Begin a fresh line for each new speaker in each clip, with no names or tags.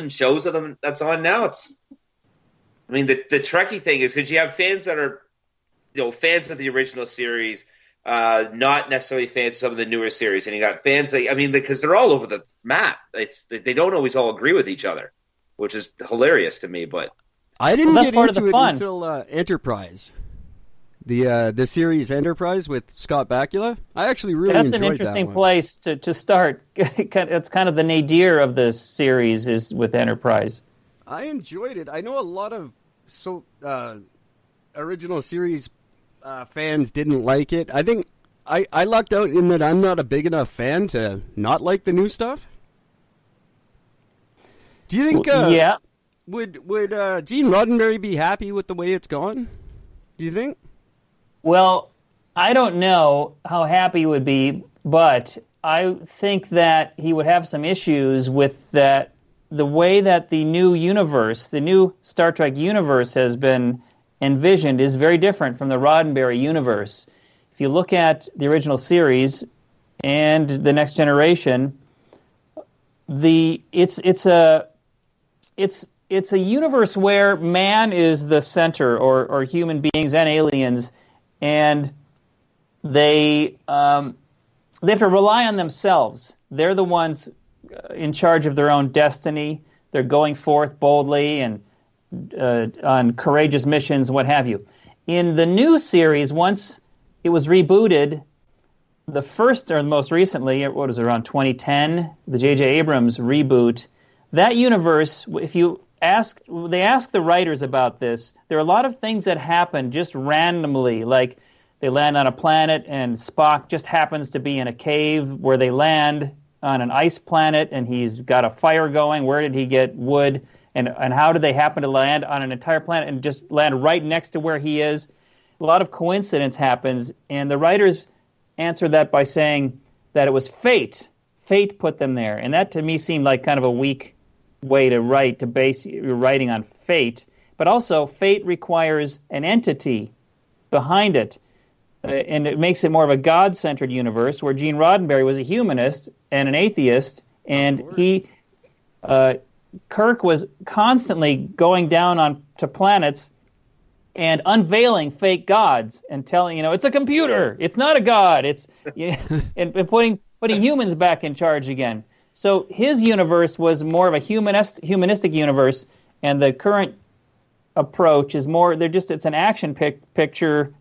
shows of them that's on now. I mean, the Trekkie thing is because you have fans that are, fans of the original series, not necessarily fans of some of the newer series, and you got fans that, because they're all over the map. They don't always all agree with each other, which is hilarious to me. But
I didn't get into it until Enterprise. The series Enterprise with Scott Bakula. I actually really enjoyed that one.
That's an interesting place to start. It's kind of the nadir of the series is with Enterprise.
I enjoyed it. I know a lot of original series fans didn't like it. I think I lucked out in that I'm not a big enough fan to not like the new stuff. Do you think would Gene Roddenberry be happy with the way it's gone? Do you think?
Well, I don't know how happy he would be, but I think that he would have some issues with that. The way that the new universe, the new Star Trek universe has been envisioned is very different from the Roddenberry universe. If you look at the original series and the Next Generation, it's a universe where man is the center, or human beings and aliens, and they have to rely on themselves. They're the ones in charge of their own destiny. They're going forth boldly and on courageous missions and what have you. In the new series, once it was rebooted, the first, or the most recently, what was it, around 2010, the J.J. Abrams reboot, that universe, if you ask, they ask the writers about this, there are a lot of things that happen just randomly, like they land on a planet and Spock just happens to be in a cave where they land on an ice planet and he's got a fire going. Where did he get wood? And how did they happen to land on an entire planet and just land right next to where he is? A lot of coincidence happens, and the writers answered that by saying that it was fate. Fate put them there, and that to me seemed like kind of a weak way to write, to base your writing on fate. But also, fate requires an entity behind it, and it makes it more of a God-centered universe, where Gene Roddenberry was a humanist and an atheist, and Kirk was constantly going down to planets and unveiling fake gods and telling, it's a computer, it's not a god, and putting humans back in charge again. So his universe was more of a humanistic universe, and the current approach is more, it's an action picture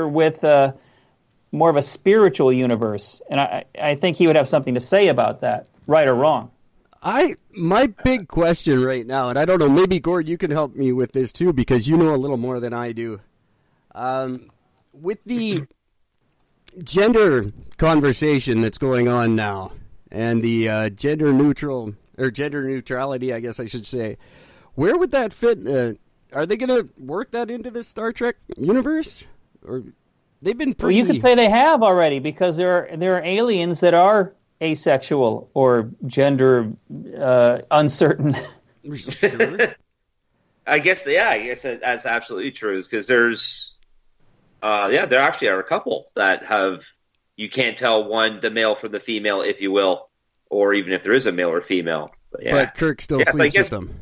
with more of a spiritual universe. And I think he would have something to say about that, right or wrong.
My big question right now, and I don't know, maybe Gord, you can help me with this too, because you know a little more than I do. With the gender conversation that's going on now, and the gender neutrality, I guess I should say, where would that fit? Are they going to work that into the Star Trek universe? Or they've been pretty...
Well, you could say they have already, because there are aliens that are asexual or gender uncertain.
Sure. I guess that's absolutely true, because there's there actually are a couple that have, you can't tell the male from the female, if you will, or even if there is a male or female.
But Kirk still sleeps with them.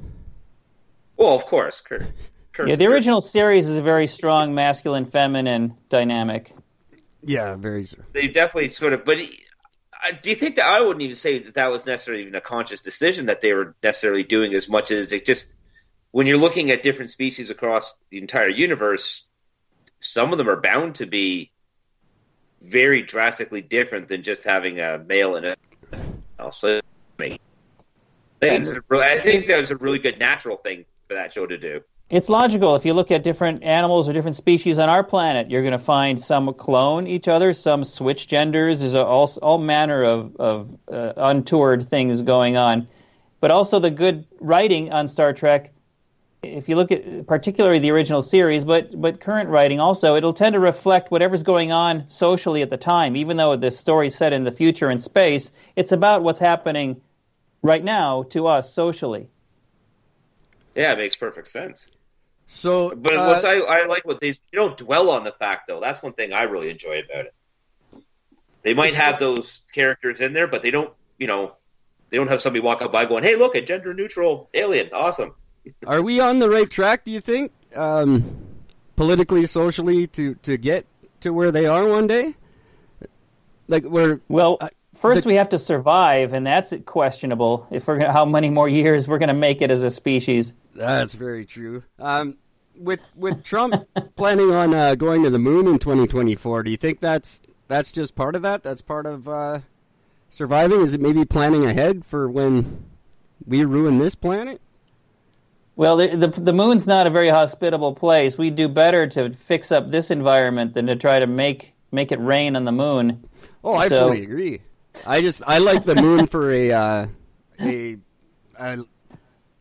Well, of course, Kirk.
The original series is a very strong masculine-feminine dynamic.
Yeah, very.
They definitely sort of, but do you think that, I wouldn't even say that was necessarily even a conscious decision that they were necessarily doing, as much as it just, when you're looking at different species across the entire universe, some of them are bound to be very drastically different than just having a male and a female. So I think that was a really good natural thing for that show to do.
It's logical. If you look at different animals or different species on our planet, you're going to find some clone each other, some switch genders. There's all manner of untoward things going on. But also the good writing on Star Trek, if you look at particularly the original series, but current writing also, it'll tend to reflect whatever's going on socially at the time. Even though the story's set in the future in space, it's about what's happening right now to us socially.
Yeah, it makes perfect sense.
So,
but what I like with these, you don't dwell on the fact, though. That's one thing I really enjoy about it. They might have those characters in there, but they don't They don't have somebody walk up by going, "Hey, look, a gender-neutral alien, awesome."
Are we on the right track, do you think, politically, socially, to get to where they are one day? Like
first we have to survive, and that's questionable. If we're how many more years we're going to make it as a species?
That's very true. With Trump planning on going to the moon in 2024, do you think that's just part of that? That's part of surviving? Is it maybe planning ahead for when we ruin this planet?
Well, the moon's not a very hospitable place. We do better to fix up this environment than to try to make it rain on the moon.
Oh, I fully agree. I like the moon for a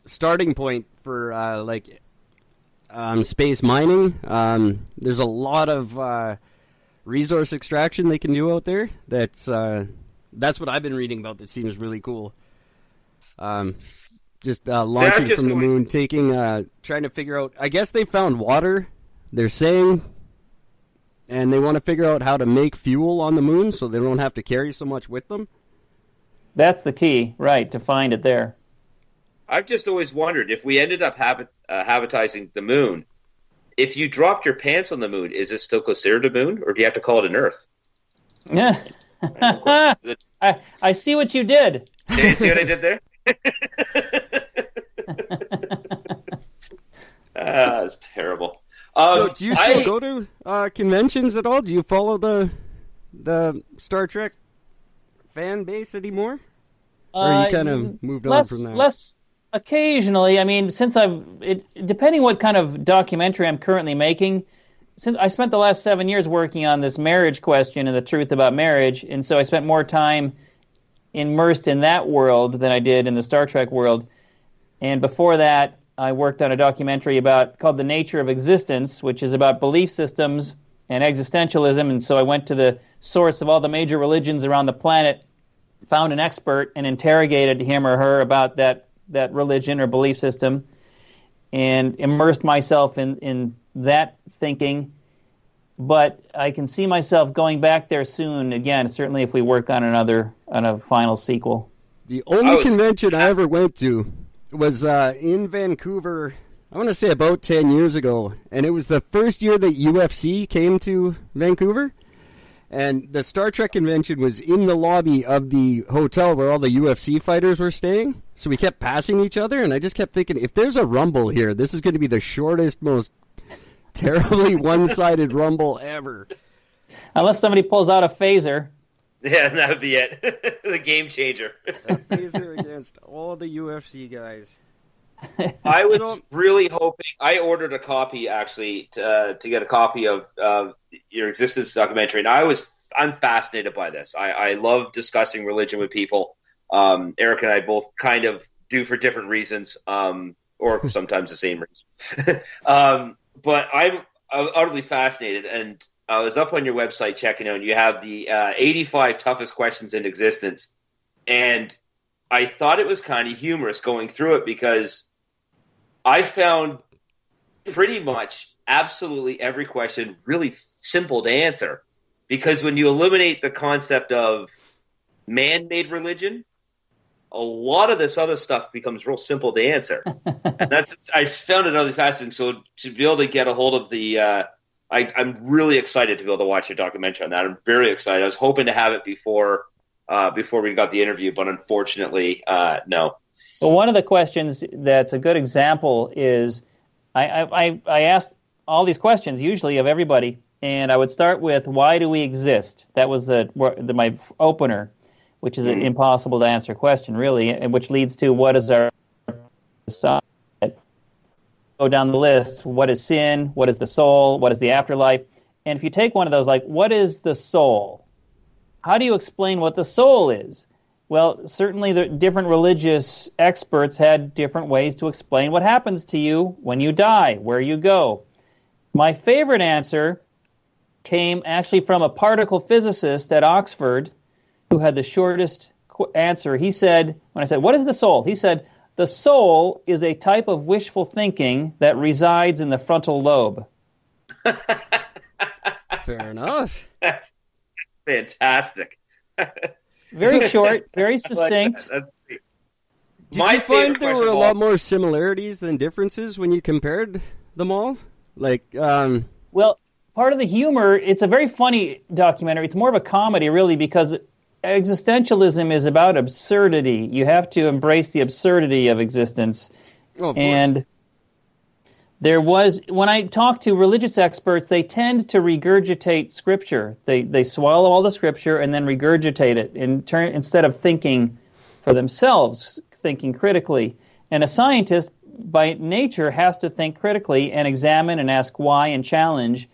starting point for space mining. There's a lot of resource extraction they can do out there. That's what I've been reading about. That seems really cool. Launching from the moon, trying to figure out. I guess they found water. They're saying, and they want to figure out how to make fuel on the moon, so they don't have to carry so much with them.
That's the key, right? To find it there.
I've just always wondered if we ended up habitizing the moon. If you dropped your pants on the moon, is it still considered a moon, or do you have to call it an Earth?
Yeah. I see what you did.
Did you see what I did there? That's terrible.
So do you still go to conventions at all? Do you follow the Star Trek fan base anymore? Or you kind of moved on from that?
Less occasionally. I mean, depending what kind of documentary I'm currently making, since I spent the last 7 years working on this marriage question and the truth about marriage, and so I spent more time immersed in that world than I did in the Star Trek world. And before that, I worked on a documentary called The Nature of Existence, which is about belief systems and existentialism. And so I went to the source of all the major religions around the planet, found an expert, and interrogated him or her about that religion or belief system, and immersed myself in that thinking. But I can see myself going back there soon again, certainly if we work on a final sequel.
The only convention I ever went to was in Vancouver, I want to say about 10 years ago, and it was the first year that UFC came to Vancouver, and the Star Trek convention was in the lobby of the hotel where all the UFC fighters were staying, so we kept passing each other, and I just kept thinking, if there's a Rumble here, this is going to be the shortest, most terribly one-sided Rumble ever.
Unless somebody pulls out a phaser.
Yeah, that would be it. The game changer.
A phaser against all the UFC guys.
I was really hoping. I ordered a copy actually to get a copy of your Existence documentary, and I'm fascinated by this. I love discussing religion with people. Eric and I both kind of do for different reasons, or sometimes the same reason. But I'm utterly fascinated, and I was up on your website checking out, and you have the 85 toughest questions in existence, and I thought it was kind of humorous going through it because I found pretty much absolutely every question really simple to answer, because when you eliminate the concept of man-made religion, a lot of this other stuff becomes real simple to answer. And I found it really fascinating. So to be able to get a hold of I'm really excited to be able to watch your documentary on that. I'm very excited. I was hoping to have it before we got the interview, but unfortunately, no.
Well, one of the questions that's a good example is I asked all these questions usually of everybody, and I would start with, why do we exist? That was my opener, which is an impossible to answer question, really, and which leads to, what is our side? Go down the list. What is sin? What is the soul? What is the afterlife? And if you take one of those, like, what is the soul? How do you explain what the soul is? Well, certainly the different religious experts had different ways to explain what happens to you when you die, where you go. My favorite answer came actually from a particle physicist at Oxford who had the shortest answer. He said, when I said, what is the soul? He said, the soul is a type of wishful thinking that resides in the frontal lobe.
Fair enough.
That's fantastic.
Very short, very succinct.
Did you find there were a lot more similarities than differences when you compared them all? Like,
well, part of the humor, it's a very funny documentary. It's more of a comedy, really, because existentialism is about absurdity. You have to embrace the absurdity of existence.
Oh, of
and when I talk to religious experts, they tend to regurgitate scripture. They swallow all the scripture and then regurgitate it instead of thinking for themselves, thinking critically. And a scientist, by nature, has to think critically and examine and ask why and challenge.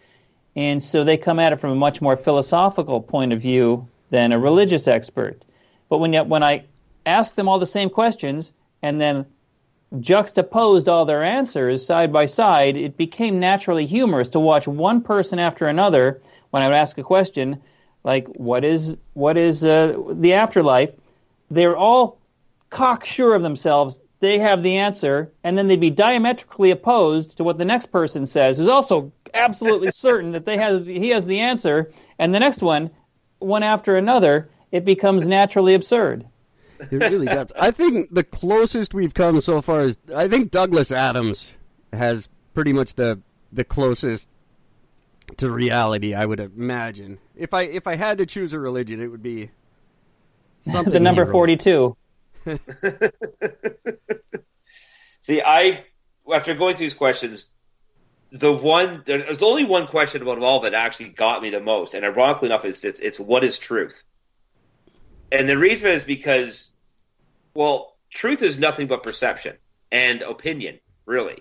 And so they come at it from a much more philosophical point of view than a religious expert. But when I ask them all the same questions and then juxtaposed all their answers side by side, it became naturally humorous to watch one person after another. When I would ask a question like, what is the afterlife? They're all cocksure of themselves. They have the answer, and then they'd be diametrically opposed to what the next person says, who's also absolutely certain that he has the answer. And the next one after another, it becomes naturally absurd.
It really does. I think the closest we've come so far is, I think Douglas Adams has pretty much the closest to reality, I would imagine. If I had to choose a religion, it would be something.
The number 42.
See, after going through these questions, there's only one question about all that actually got me the most, and ironically enough, it's what is truth? And the reason is because, well, truth is nothing but perception and opinion, really.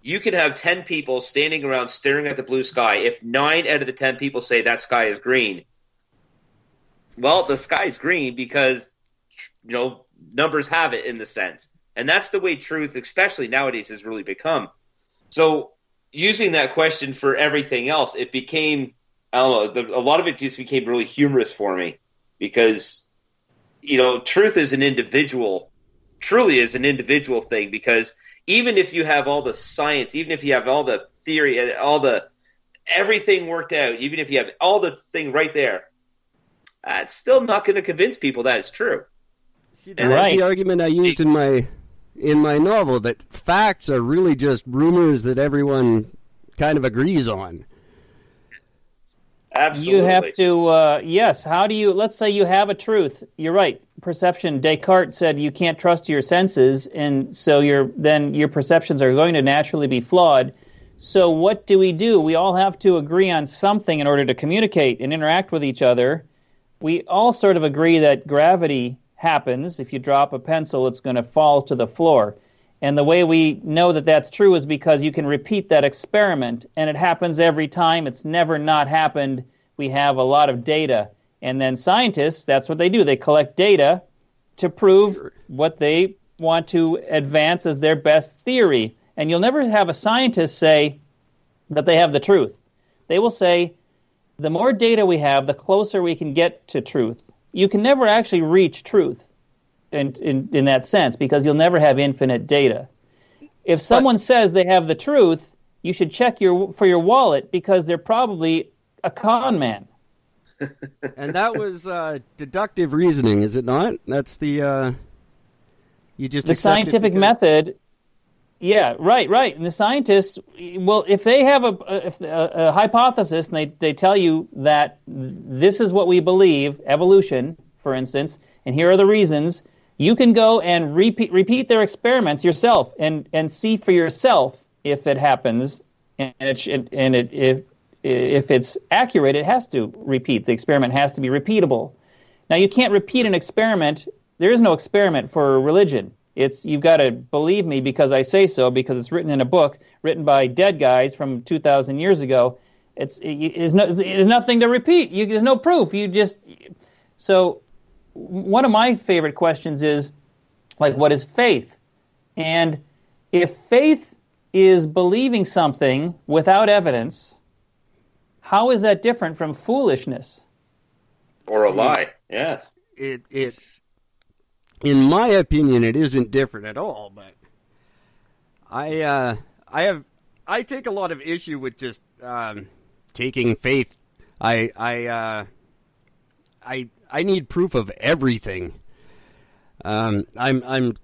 You can have 10 people standing around staring at the blue sky. If 9 out of the 10 people say that sky is green, well, the sky is green because, numbers have it in the sense. And that's the way truth, especially nowadays, has really become. So using that question for everything else, it became, I don't know, a lot of it just became really humorous for me because, truth is truly is an individual thing, because even if you have all the science, even if you have all the theory, everything worked out, even if you have all the thing right there, it's still not going to convince people that it's true.
See, that's the argument I used in my novel, that facts are really just rumors that everyone kind of agrees on.
Absolutely.
You have to, yes. How do you, let's say you have a truth. You're right. Perception, Descartes said you can't trust your senses, and so your perceptions are going to naturally be flawed. So what do? We all have to agree on something in order to communicate and interact with each other. We all sort of agree that gravity happens. If you drop a pencil, it's going to fall to the floor. And the way we know that that's true is because you can repeat that experiment, and it happens every time. It's never not happened. We have a lot of data. And then scientists, that's what they do. They collect data to prove what they want to advance as their best theory. And you'll never have a scientist say that they have the truth. They will say, the more data we have, the closer we can get to truth. You can never actually reach truth in that sense, because you'll never have infinite data. If someone says they have the truth, you should check for your wallet, because they're probably a con man.
And that was deductive reasoning, is it not? That's the you just
the scientific method. Yeah, right. And the scientists, well, if they have a hypothesis and they tell you that this is what we believe, evolution, for instance, and here are the reasons, you can go and repeat their experiments yourself and see for yourself if it happens, and if it's accurate, it has to repeat. The experiment has to be repeatable. Now, you can't repeat an experiment. There is no experiment for religion. You've got to believe me because I say so, because it's written in a book written by dead guys from 2,000 years ago. There's nothing to repeat. There's no proof. So one of my favorite questions is, like, what is faith? And if faith is believing something without evidence, how is that different from foolishness?
Or a lie, yeah.
In my opinion, it isn't different at all, but I take a lot of issue with just taking faith. I need proof of everything. I'm